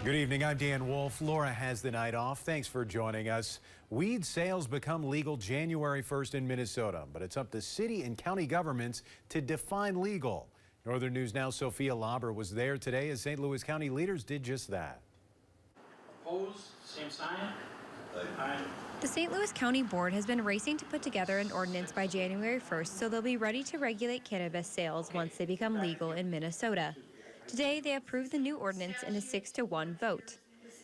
Good evening, I'm Dan Wolf. Laura has the night off. Thanks for joining us. Weed sales become legal January 1st in Minnesota, but it's up to city and county governments to define legal. Northern News Now Sophia Lauber was there today as St. Louis County leaders did just that. Opposed, same sign. Aye. The St. Louis County Board has been racing to put together an ordinance by January 1st, so they'll be ready to regulate cannabis sales once they become legal in Minnesota. Today, they approved the new ordinance in a 6-1 vote.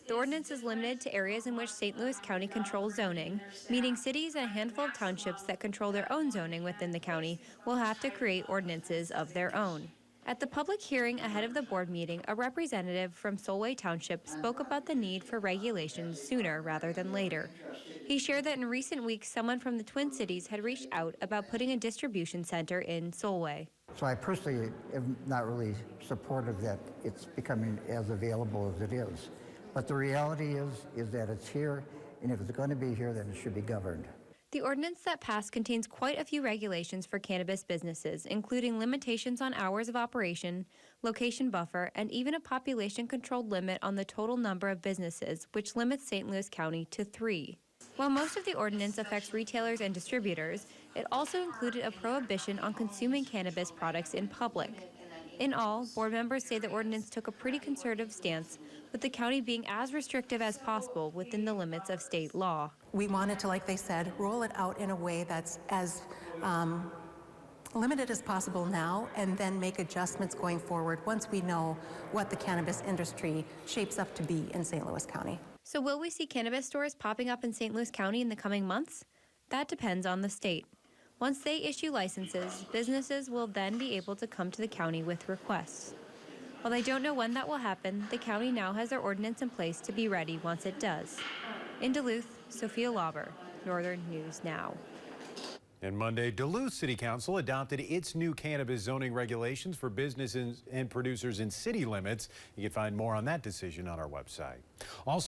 The ordinance is limited to areas in which St. Louis County controls zoning, meaning cities and a handful of townships that control their own zoning within the county will have to create ordinances of their own. At the public hearing ahead of the board meeting, a representative from Solway Township spoke about the need for regulations sooner rather than later. He shared that in recent weeks, someone from the Twin Cities had reached out about putting a distribution center in Solway. So I personally am not really supportive that it's becoming as available as it is. But the reality is that it's here, and if it's going to be here, then it should be governed. The ordinance that passed contains quite a few regulations for cannabis businesses, including limitations on hours of operation, location buffer, and even a population-controlled limit on the total number of businesses, which limits St. Louis County to 3. While most of the ordinance affects retailers and distributors, it also included a prohibition on consuming cannabis products in public. In all, board members say the ordinance took a pretty conservative stance, with the county being as restrictive as possible within the limits of state law. We wanted to, like they said, roll it out in a way that's as limited as possible now, and then make adjustments going forward once we know what the cannabis industry shapes up to be in St. Louis County. So will we see cannabis stores popping up in St. Louis County in the coming months? That depends on the state. Once they issue licenses, businesses will then be able to come to the county with requests. While they don't know when that will happen, the county now has their ordinance in place to be ready once it does. In Duluth, Sophia Lauber, Northern News Now. And Monday, Duluth City Council adopted its new cannabis zoning regulations for businesses and producers in city limits. You can find more on that decision on our website. Also